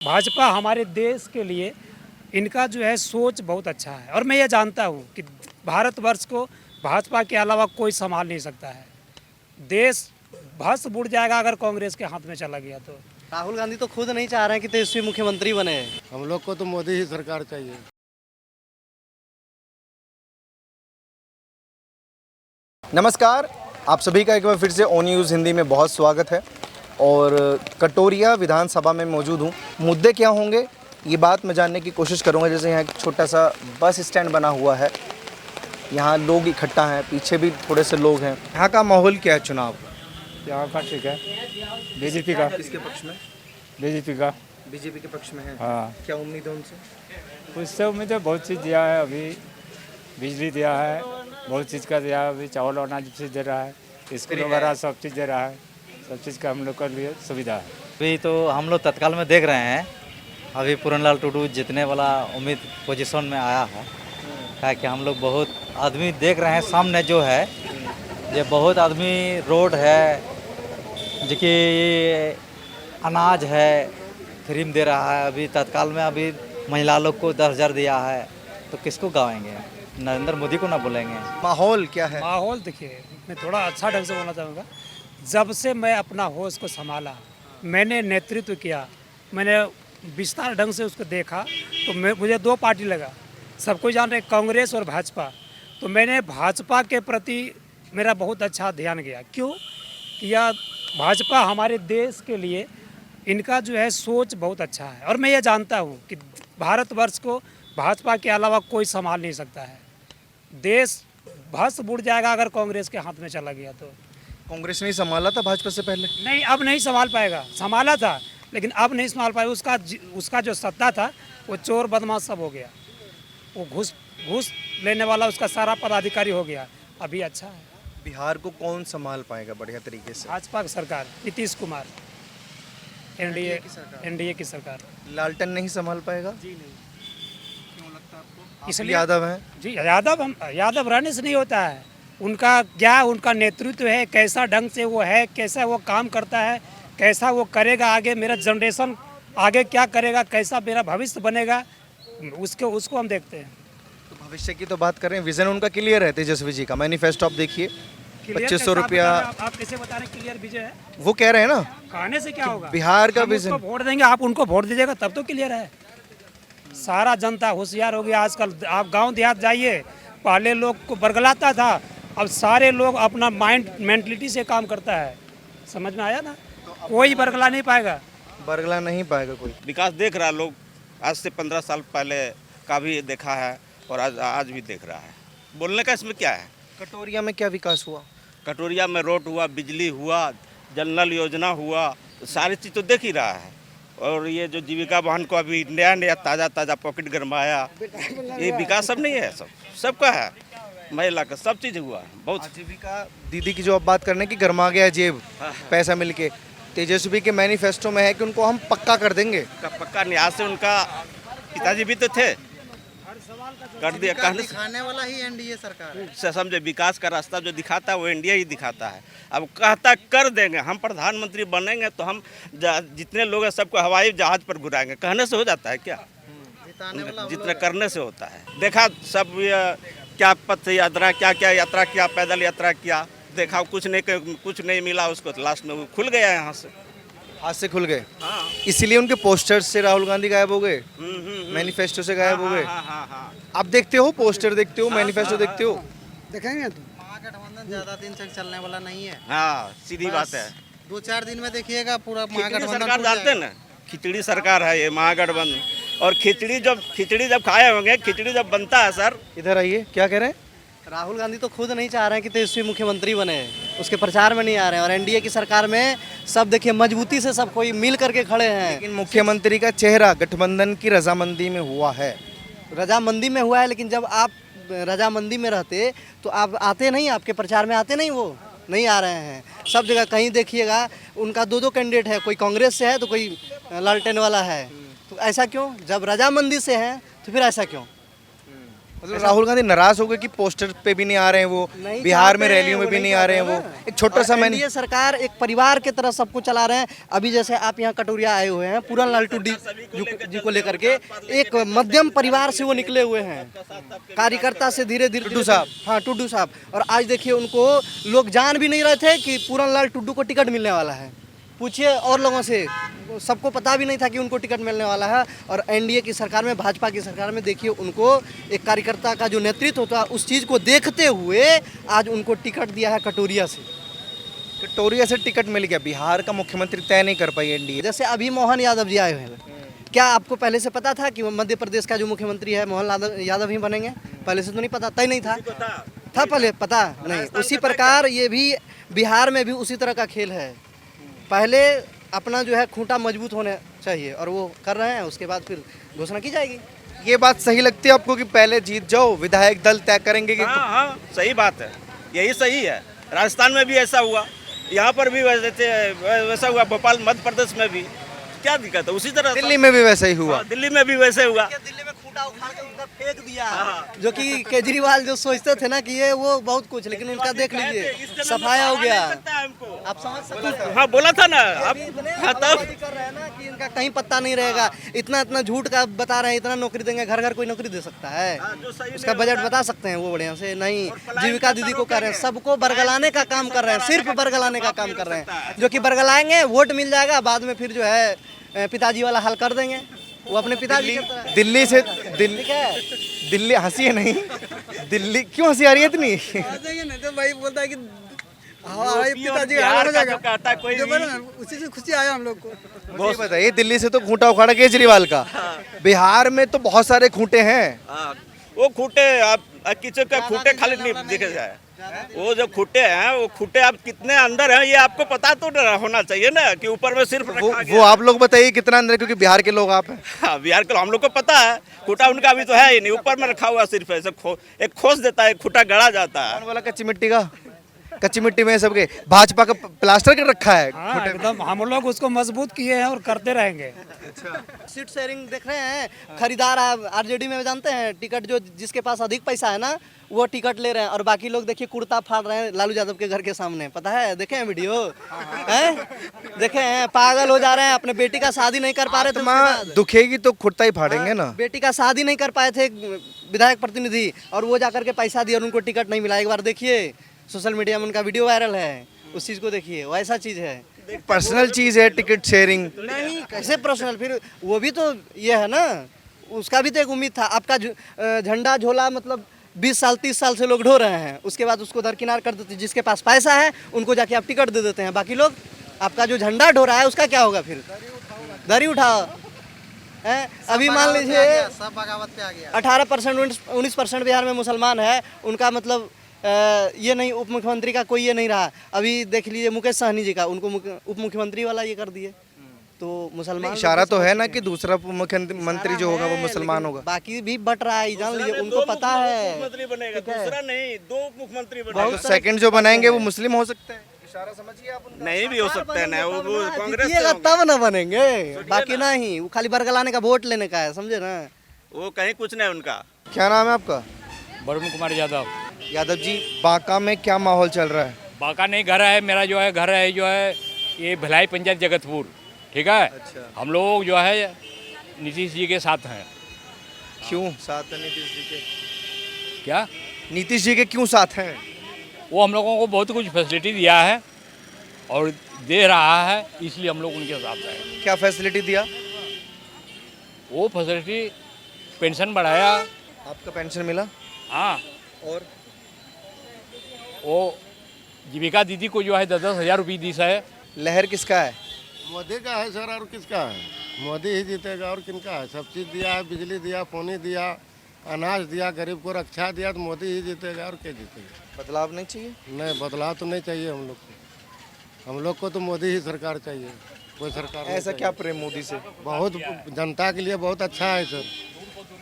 भाजपा हमारे देश के लिए इनका जो है सोच बहुत अच्छा है और मैं ये जानता हूँ कि भारतवर्ष को भाजपा के अलावा कोई संभाल नहीं सकता है। देश भस बुड़ जाएगा अगर कांग्रेस के हाथ में चला गया तो। राहुल गांधी तो खुद नहीं चाह रहे हैं कि तेजस्वी मुख्यमंत्री बने। हम लोग को तो मोदी ही सरकार चाहिए। नमस्कार, आप सभी का एक बार फिर से ओ न्यूज़ हिंदी में बहुत स्वागत है। और कटोरिया विधानसभा में मौजूद हूँ। मुद्दे क्या होंगे ये बात मैं जानने की कोशिश करूँगा। जैसे यहाँ एक छोटा सा बस स्टैंड बना हुआ है, यहाँ लोग इकट्ठा हैं, पीछे भी थोड़े से लोग हैं। यहाँ का माहौल क्या है चुनाव का? यहाँ का ठीक है, बीजेपी का। किसके पक्ष में? बीजेपी का। बीजेपी के पक्ष में है। हाँ, क्या उम्मीद है उनसे? उससे उम्मीद है, बहुत चीज़ दिया है। अभी बिजली दिया है, बहुत चीज़ का दिया है। अभी चावल अनाज चीज़ दे रहा है, स्कूल वगैरह सब चीज़ दे रहा है। सब चीज़ का हम लोग के लिए सुविधा है। अभी तो हम लोग तत्काल में देख रहे हैं, अभी पूरनलाल टुडू जितने वाला उम्मीद पोजीशन में आया है कि हम लोग बहुत आदमी देख रहे हैं सामने जो है, ये बहुत आदमी रोड है जो कि अनाज है फ्री में दे रहा है। अभी तत्काल में अभी महिला लोग को 10,000 दिया है, तो किसको गावेंगे? नरेंद्र मोदी को ना बोलेंगे। माहौल क्या है? माहौल देखिए, मैं थोड़ा अच्छा ढंग से बोलना चाहूँगा। जब से मैं अपना होश को संभाला, मैंने नेतृत्व किया, मैंने विस्तार ढंग से उसको देखा, तो मुझे दो पार्टी लगा। सबको जान रहे कांग्रेस और भाजपा। तो मैंने भाजपा के प्रति मेरा बहुत अच्छा ध्यान गया। क्यों? यह भाजपा हमारे देश के लिए इनका जो है सोच बहुत अच्छा है और मैं ये जानता हूँ कि भारतवर्ष को भाजपा के अलावा कोई संभाल नहीं सकता है। देश भस बुड़ जाएगा अगर कांग्रेस के हाथ में चला गया तो। कांग्रेस ने संभाला था भाजपा से पहले? नहीं, अब नहीं संभाल पाएगा। संभाला था लेकिन अब नहीं संभाल पाएगा। उसका जो सत्ता था वो चोर बदमाश सब हो गया। वो घूस लेने वाला उसका सारा पदाधिकारी हो गया। अभी अच्छा है। बिहार को कौन संभाल पाएगा बढ़िया तरीके से? भाजपा की सरकार, नीतीश कुमार, एनडीए की सरकार। लालटन नहीं संभाल पाएगा? जी नहीं। क्यों लगता आपको? इसलिए यादव हैं जी, यादव रहने से नहीं होता है। उनका क्या उनका नेतृत्व है, कैसा ढंग से वो है, कैसा वो काम करता है, कैसा वो करेगा आगे, मेरा जनरेशन आगे क्या करेगा, कैसा मेरा भविष्य बनेगा, उसको हम देखते हैं। तो भविष्य की तो बात कर रहे हैं, विजन उनका क्लियर है। तेजस्वी जी का मैनिफेस्टो आप देखिए, 2500 रुपया। आप कैसे बता रहे क्लियर विजय है? वो कह रहे हैं ना, कहने से क्या होगा? बिहार का हम विजन। उसको वोट देंगे, आप उनको वोट दीजिएगा तब तो क्लियर है। सारा जनता होशियार हो गया आजकल। आप गांव देहात जाइए, पहले लोग को बरगलाता था, अब सारे लोग अपना मेंटलिटी से काम करता है। समझ में आया ना? कोई बरगला नहीं पाएगा। बरगला नहीं पाएगा कोई। विकास देख रहा है लोग। आज से 15 साल पहले का भी देखा है और आज भी देख रहा है। बोलने का इसमें क्या है? कटोरिया में क्या विकास हुआ? कटोरिया में रोड हुआ, बिजली हुआ, जल नल योजना हुआ, सारी चीज़ तो देख ही रहा है। और ये जो जीविका वाहन को अभी नया ताज़ा पॉकेट गरमाया, ये विकास सब नहीं है, सबका है। महिला का सब चीज़ हुआ बहुत। आजीविका दीदी की जो आप बात करने की, गरमा गया जेब पैसा मिलके। तेजस्वी के मैनिफेस्टो में है कि उनको हम पक्का कर देंगे। पक्का नहीं, आज से उनका पिताजी भी तो थे, कर दिया। कहने दिखाने वाला ही एनडीए सरकार से समझे, विकास का रास्ता जो दिखाता है वो इंडिया ही दिखाता है। अब कहता कर देंगे, हम प्रधानमंत्री बनेंगे तो हम जितने लोग हैं सबको हवाई जहाज पर घुराएंगे। कहने से हो जाता है क्या? जितना करने से होता है। देखा सब क्या पथ यात्रा, क्या यात्रा किया, पैदल यात्रा किया, देखा कुछ नहीं मिला उसको, तो लास्ट में वो खुल गया यहाँ से। हाथ से खुल गए। हाँ। इसीलिए उनके पोस्टर्स से राहुल गांधी गायब हो गए, मैनिफेस्टो से गायब हो गए। हाँ। आप देखते हो, पोस्टर देखते हो, मैनिफेस्टो देखते हो? देखेंगे तो महागठबंधन ज्यादा दिन तक चलने वाला नहीं है। हाँ, सीधी बात है। 2-4 दिन में देखिएगा पूरा खिचड़ी सरकार जानते हैं ना, खिचड़ी सरकार है ये महागठबंधन। और खिचड़ी जब खाए होंगे, खिचड़ी जब बनता है सर। इधर आइए, क्या कह रहे हैं? राहुल गांधी तो खुद नहीं चाह रहे हैं कि तेजस्वी मुख्यमंत्री बने, उसके प्रचार में नहीं आ रहे हैं। और एनडीए की सरकार में सब देखिए मजबूती से सब कोई मिल करके खड़े हैं। लेकिन मुख्यमंत्री का चेहरा गठबंधन की रजामंदी में हुआ है। रजामंदी में हुआ है, लेकिन जब आप रजामंदी में रहते तो आप आते नहीं, आपके प्रचार में आते नहीं, वो नहीं आ रहे हैं। सब जगह कहीं देखिएगा उनका 2 कैंडिडेट है, कोई कांग्रेस से है तो कोई लालटेन वाला है। तो ऐसा क्यों? जब रजामंदी से है तो फिर ऐसा क्यों? मतलब राहुल गांधी नाराज हो गए कि पोस्टर पे भी नहीं आ रहे हैं वो, नहीं बिहार में चाहते हैं, रैलियों में वो भी नहीं नहीं आ रहे हैं चाहते वो। ना। एक छोटा सा और मैंने एनडीए सरकार एक परिवार की तरह सबको चला रहे हैं। अभी जैसे आप यहाँ कटोरिया आए हुए हैं, पूरनलाल टुड्डी जी को लेकर के, एक मध्यम परिवार से वो निकले हुए हैं, कार्यकर्ता से धीरे धीरे टुड्डू साहब। हाँ, टुड्डू साहब। और आज देखिए उनको लोग जान भी नहीं रहे थे कि पूरनलाल टुड्डू को टिकट मिलने वाला है। पूछिए और लोगों से, सबको पता भी नहीं था कि उनको टिकट मिलने वाला है। और एनडीए की सरकार में, भाजपा की सरकार में देखिए उनको एक कार्यकर्ता का जो नेतृत्व होता है उस चीज़ को देखते हुए आज उनको टिकट दिया है कटोरिया से। कटोरिया से टिकट मिल गया, बिहार का मुख्यमंत्री तय नहीं कर पाई एनडीए। जैसे अभी मोहन यादव जी आए हुए हैं, क्या आपको पहले से पता था कि मध्य प्रदेश का जो मुख्यमंत्री है मोहन यादव ही बनेंगे? पहले से तो नहीं पता, तय नहीं था पहले पता नहीं। उसी प्रकार ये भी बिहार में भी उसी तरह का खेल है। पहले अपना जो है खूंटा मजबूत होना चाहिए और वो कर रहे हैं, उसके बाद फिर घोषणा की जाएगी। ये बात सही लगती है आपको कि पहले जीत जाओ, विधायक दल तय करेंगे कि हाँ हाँ, सही बात है, यही सही है। राजस्थान में भी ऐसा हुआ, यहाँ पर भी वैसा हुआ, भोपाल मध्य प्रदेश में भी। क्या दिक्कत है? उसी तरह दिल्ली में भी वैसा ही हुआ। हाँ, दिल्ली में भी वैसे हुआ। दिल्ली में खूंटा उखाड़ के उनका फेंक दिया, जो कि केजरीवाल जो सोचते थे ना कि ये वो बहुत कुछ, लेकिन उनका देख लीजिए सफाया हो गया। आप समझ सकते हैं? हाँ, बोला था ना आप। हाँ, तब कर रहे हैं ना कि इनका कहीं पत्ता नहीं रहेगा। इतना इतना झूठ का बता रहे हैं, इतना नौकरी देंगे, घर घर कोई नौकरी दे सकता है? उसका बजट बता सकते हैं वो बढ़िया से? नहीं। जीविका दीदी को कर रहे हैं, सबको बरगलाने का काम कर रहे हैं, सिर्फ बरगलाने का काम कर रहे हैं। जो कि बरगलाएंगे, वोट मिल जाएगा, बाद में फिर जो है पिताजी वाला हल कर देंगे। वो अपने पिताजी दिल्ली से दिल्ली हंसी है नहीं, दिल्ली क्यों हंसी आ रही है इतनी? तो भाई बोलता है कि पिताजी का हाल हो जाएगा, कहता कोई उसी से खुशी आया हम लोग को। मुझे बताइए, दिल्ली से तो खूंटा उखाड़ा केजरीवाल का, बिहार में तो बहुत सारे खूंटे हैं। हाँ, वो खूंटे आप किसी का खूंटे खाली नहीं देखे जाए। वो जो खूंटे हैं, वो खूंटे आप कितने अंदर हैं ये आपको पता तो होना चाहिए ना, कि ऊपर में सिर्फ रखा गया। वो आप लोग बताइए कितना अंदर है, क्योंकि बिहार के लोग आप हैं। हाँ, बिहार के हम लोग को पता है, खूंटा उनका अभी तो है ही नहीं, ऊपर में रखा हुआ सिर्फ ऐसे एक खोस देता है, खूंटा गड़ा जाता है। कौन वाला कच्ची मिट्टी का? कच्ची मिट्टी में सबके भाजपा का प्लास्टर कर रखा है। हाँ, एकदम हम लोग उसको मजबूत किए हैं और करते रहेंगे। सीट शेयरिंग देख रहे हैं, खरीदार आरजेडी में जानते हैं, टिकट जो जिसके पास अधिक पैसा है ना वो टिकट ले रहे हैं, और बाकी लोग देखिए कुर्ता फाड़ रहे हैं लालू यादव के घर के सामने। पता है? देखे हैं वीडियो? हैं? देखे हैं? पागल हो जा रहे हैं, अपने बेटी का शादी नहीं कर पा रहे थे, माँ दुखेगी तो खुरता ही फाड़ेंगे ना। बेटी का शादी नहीं कर पाए थे विधायक प्रतिनिधि, और वो जाकर के पैसा दिया और उनको टिकट नहीं मिला। एक बार देखिए, सोशल मीडिया में उनका वीडियो वायरल है, उस चीज़ को देखिए, वैसा चीज़ है। पर्सनल चीज है टिकट शेयरिंग। नहीं, कैसे पर्सनल? फिर वो भी तो ये है ना, उसका भी तो एक उम्मीद था। आपका झंडा झोला मतलब 20 साल 30 साल से लोग ढो रहे हैं, उसके बाद उसको दरकिनार कर देते। जिसके पास पैसा है उनको जाके आप टिकट दे देते हैं, बाकी लोग आपका जो झंडा ढो रहा है उसका क्या होगा? फिर दरी उठाओ है। अभी मान लीजिए 18% 19% बिहार में मुसलमान है, उनका मतलब ये नहीं, उप मुख्यमंत्री का कोई ये नहीं रहा। अभी देख लीजिए मुकेश सहनी जी का, उनको उप मुख्यमंत्री वाला ये कर दिए। तो मुसलमान इशारा तो है ना कि दूसरा मुख्यमंत्री जो होगा वो मुसलमान होगा। बाकी भी बट रहा है, जान लीजिए, उनको पता है। मुख्यमंत्री बनेगा, दूसरा नहीं, 2 मुख्यमंत्री बनेगा। तो सेकंड जो बनाएंगे वो मुस्लिम हो सकते हैं। इशारा समझिए आप उनका। नहीं भी हो सकता है ना, वो कांग्रेस से जीतिएगा होगा। तब ना बनेंगे, बाकी नहीं। वो खाली बरगलाने का वोट लेने का है, समझे ना? वो कहीं कुछ नहीं उनका। क्या नाम है आपका? वरुण कुमार यादव। यादव जी, बांका में क्या माहौल चल रहा है? बांका नहीं, घर है मेरा, जो है घर है जो है ये भिलाई पंचायत जगतपुर, ठीक है। अच्छा। हम लोग जो है नीतीश जी के साथ हैं। क्यों साथ है नीतीश जी के? क्या? नीतीश जी के क्यों साथ हैं? वो हम लोगों को बहुत कुछ फैसिलिटी दिया है और दे रहा है, इसलिए हम लोग उनके साथ हैं। क्या फैसिलिटी दिया? वो फैसिलिटी, पेंशन बढ़ाया। आपका पेंशन मिला? हाँ, और वो जीविका दीदी को जो है 10-10 हज़ार रुपये दी है। लहर किसका है? मोदी का है सर, और किसका है? मोदी ही जीतेगा, और किनका है? सब चीज़ दिया है, बिजली दिया, पानी दिया, अनाज दिया, गरीब को रक्षा दिया, तो मोदी ही जीतेगा, और क्या जीतेगा? बदलाव नहीं चाहिए? नहीं, बदलाव तो नहीं चाहिए हम लोग को। हम लोग को तो मोदी ही सरकार चाहिए, कोई सरकार नहीं ऐसा क्या प्रेम मोदी से? बहुत जनता के लिए बहुत अच्छा है सर,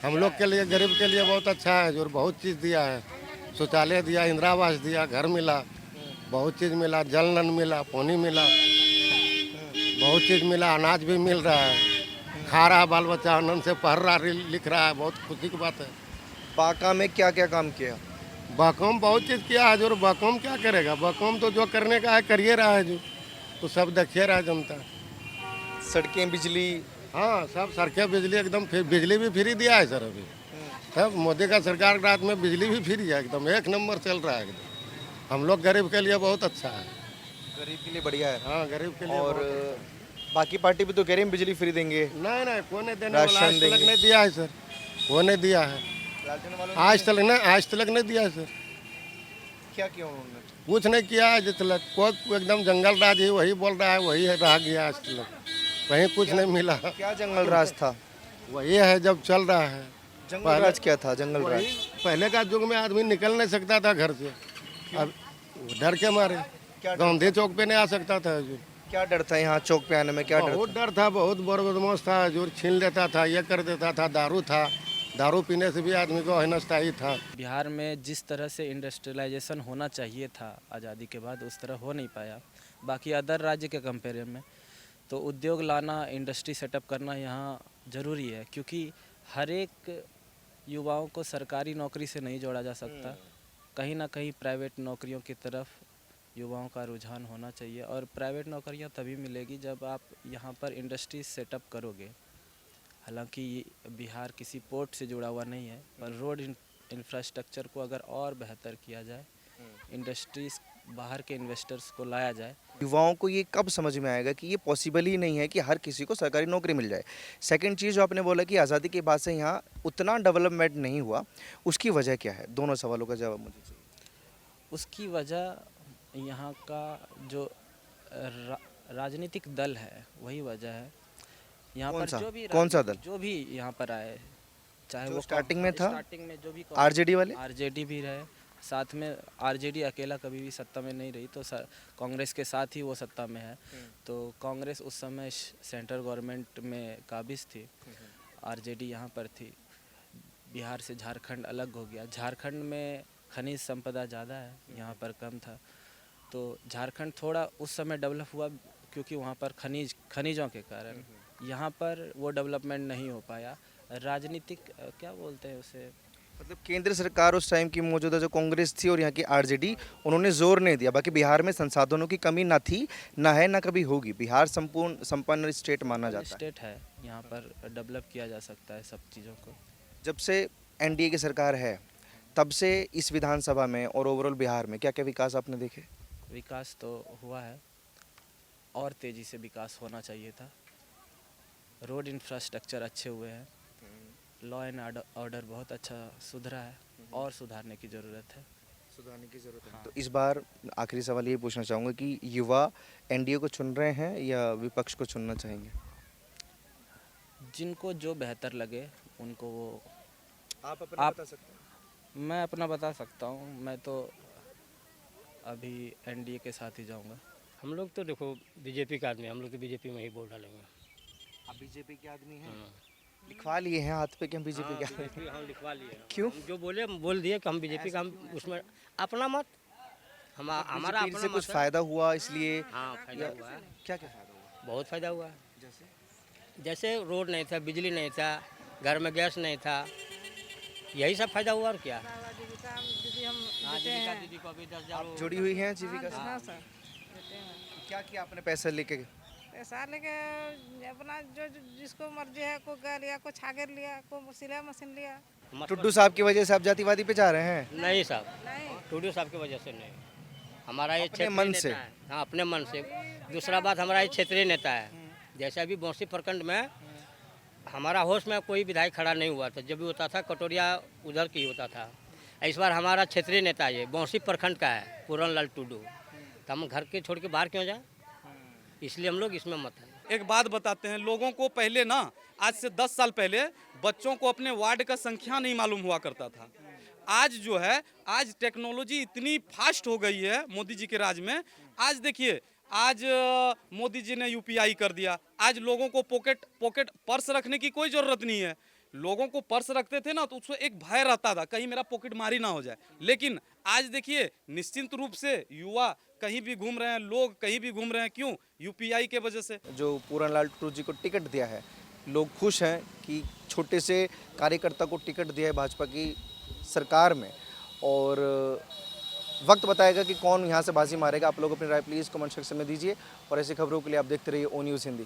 हम लोग के लिए, गरीब के लिए बहुत अच्छा है। जो बहुत चीज़ दिया है, शौचालय दिया, इंदिरा आवास दिया, घर मिला, बहुत चीज़ मिला, जल नल मिला, पानी मिला, बहुत चीज़ मिला, अनाज भी मिल रहा है, खा रहा है बाल बच्चा, आनंद से पढ़ रहा, लिख रहा है, बहुत खुशी की बात है। बांका में क्या क्या काम किया? बाकौम बहुत चीज़ किया है, जो बाकौम क्या करेगा? बाकौम तो जो करने का है करिए रहा है, जो तो सब देखिए रहा है जनता। सड़कें, बिजली, हाँ, सब सड़कें, बिजली एकदम बिजली भी फ्री दिया है सर अभी। सब मोदी का सरकार के रात में बिजली भी फ्री है, एकदम एक नंबर चल रहा है एकदम। हम लोग गरीब के लिए बहुत अच्छा है। गरीब के लिए बढ़िया है। हाँ, गरीब के लिए और बहुत बाकी पार्टी भी तो कह रही है बिजली फ्री देंगे, नहीं नहीं, कौन नहीं देने वाला, आज राशन तक देंगे। नहीं दिया है सर, वो नहीं दिया है आज तक नहीं दिया है सर। क्या किया उन्होंने? कुछ नहीं किया आज तक, कोई एकदम जंगल राज ही वही बोल रहा है, वही है रह गया आज तक, कहीं कुछ नहीं मिला। क्या जंगल राज था? वही है जब चल रहा है। जंगल राज क्या था? जंगल राज वही पहले का युग में आदमी निकल नहीं सकता था घर से, अब डर के मारे गांधी चौक पे नहीं आ सकता था हजूर। क्या डर था यहाँ चौक पे आने में? क्या डर बहुत डर था, बहुत बदमाश था हजूर, छीन लेता था, ये कर देता था। दारू था, दारू पीने से भी आदमी को हिनस्ता ही था। बिहार में जिस तरह से इंडस्ट्रियलाइजेशन होना चाहिए था आज़ादी के बाद, उस तरह हो नहीं पाया। बाकी अदर राज्य के कंपेरिजन में तो उद्योग लाना, इंडस्ट्री सेटअप करना यहाँ ज़रूरी है, क्योंकि हर एक युवाओं को सरकारी नौकरी से नहीं जोड़ा जा सकता। कहीं ना कहीं प्राइवेट नौकरियों की तरफ युवाओं का रुझान होना चाहिए, और प्राइवेट नौकरियाँ तभी मिलेगी जब आप यहाँ पर इंडस्ट्री सेटअप करोगे। हालांकि ये बिहार किसी पोर्ट से जुड़ा हुआ नहीं है, पर रोड इंफ्रास्ट्रक्चर को अगर और बेहतर किया जाए, इंडस्ट्रीज बाहर के इन्वेस्टर्स को लाया जाए। युवाओं को ये कब समझ में आएगा कि ये पॉसिबल ही नहीं है कि हर किसी को सरकारी नौकरी मिल जाए? सेकंड चीज़ जो आपने बोला कि आज़ादी के बाद से यहाँ उतना डेवलपमेंट नहीं हुआ, उसकी वजह क्या है? दोनों सवालों का जवाब मुझे चाहिए। उसकी वजह यहाँ का जो राजनीतिक दल है वही वजह है। यहाँ कौन पर सा? जो भी कौन सा दल? जो भी यहाँ पर आए, चाहे जो वो स्टार्टिंग में था? स्टार्टिंग में जो भी आरजेडी वाले? आरजेडी भी रहे, साथ में आरजेडी अकेला कभी भी सत्ता में नहीं रही, तो कांग्रेस के साथ ही वो सत्ता में है। तो कांग्रेस उस समय सेंट्रल गवर्नमेंट में काबिज थी, आरजेडी यहाँ पर थी। बिहार से झारखंड अलग हो गया, झारखंड में खनिज संपदा ज़्यादा है, यहाँ पर कम था। तो झारखंड थोड़ा उस समय डेवलप हुआ क्योंकि वहाँ पर खनिजों के कारण। यहाँ पर वो डेवलपमेंट नहीं हो पाया। राजनीतिक क्या बोलते हैं उसे, मतलब केंद्र सरकार उस टाइम की मौजूदा जो कांग्रेस थी और यहाँ की आरजेडी, उन्होंने जोर नहीं दिया। बाकी बिहार में संसाधनों की कमी ना थी, ना है, ना कभी होगी। बिहार संपन्न स्टेट माना जाता है। स्टेट है, यहाँ पर डेवलप किया जा सकता है सब चीज़ों को। जब से एनडीए की सरकार है तब से इस विधानसभा में और ओवरऑल बिहार में क्या क्या विकास आपने देखे? विकास तो हुआ है, और तेज़ी से विकास होना चाहिए था। रोड इंफ्रास्ट्रक्चर अच्छे हुए हैं, लॉ एंड ऑर्डर बहुत अच्छा सुधरा है, और सुधारने की ज़रूरत है। सुधारने की जरूरत है। तो इस बार आखिरी सवाल ये पूछना चाहूँगा कि युवा एनडीए को चुन रहे हैं या विपक्ष को चुनना चाहेंगे? जिनको जो बेहतर लगे उनको वो। आप अपना बता सकते हैं? मैं अपना बता सकता हूँ, मैं तो अभी एनडीए के साथ ही जाऊँगा। हम लोग तो देखो बीजेपी का आदमी, हम लोग तो बीजेपी में ही वोट डालेंगे। आप बीजेपी के आदमी हैं? लिखवा लिए हैं हाथ पे कि हम बीजेपी के आदमी हैं? बीजेपी हम लिखवा लिए। क्यों? हम जो बोले हम बोल दिए कि हम बीजेपी का, हम उसमें अपना मत, हमारा बीजेपी अपना से मत कुछ है। फायदा हुआ इसलिए? हाँ, फायदा हुआ है, क्या क्या फायदा हुआ? बहुत फायदा हुआ है। जैसे रोड नहीं था, बिजली नहीं था, घर में गैस नहीं था, यही सब फायदा हुआ। और क्या? हाँ, जीविका दीदी को अभी 10,000 जुड़ी हुई हैं जीविका से? हाँ सर, देते हैं। क्या किया आपने पैसा लेके? पैसा लेके अपना जो जिसको मर्जी है, को गा लिया, को छागर लिया, को सिलाई मशीन लिया। टुड्डू साहब की वजह से आप जातिवादी पे जा रहे हैं? नहीं साहब, नहीं, टूडू साहब की वजह से नहीं, हमारा ये अपने क्षेत्रीय मन नेता से? है। हाँ, अपने मन से। दूसरा बात, हमारा ये क्षेत्रीय नेता है। जैसे अभी बौंसी प्रखंड में हमारा होश में कोई विधायक खड़ा नहीं हुआ था, जब भी होता था कटोरिया उधर की होता था। इस बार हमारा क्षेत्रीय नेता ये बौंसी प्रखंड का है, पूरन लाल टुडू। तो हम घर के छोड़ के बाहर क्यों जाए, इसलिए हम लोग इसमें मत हैं। एक बात बताते हैं, लोगों को पहले ना, आज से 10 साल पहले बच्चों को अपने वार्ड का संख्या नहीं मालूम हुआ करता था। आज जो है, आज टेक्नोलॉजी इतनी फास्ट हो गई है मोदी जी के राज में। आज देखिए, आज मोदी जी ने यूपीआई कर दिया। आज लोगों को पॉकेट पर्स रखने की कोई ज़रूरत नहीं है। लोगों को पर्स रखते थे ना, तो उसको एक भय रहता था, कहीं मेरा पॉकेट मारी ना हो जाए। लेकिन आज देखिए, निश्चिंत रूप से युवा कहीं भी घूम रहे हैं, लोग कहीं भी घूम रहे हैं। क्यों? यूपीआई के वजह से। जो पूरन लाल टुडू जी को टिकट दिया है, लोग खुश हैं कि छोटे से कार्यकर्ता को टिकट दिया है भाजपा की सरकार में, और वक्त बताएगा कि कौन यहाँ से बाजी मारेगा। आप लोग अपनी राय प्लीज़ कमेंट सेक्शन में दीजिए और ऐसी खबरों के लिए आप देखते रहिए ओ न्यूज़ हिंदी।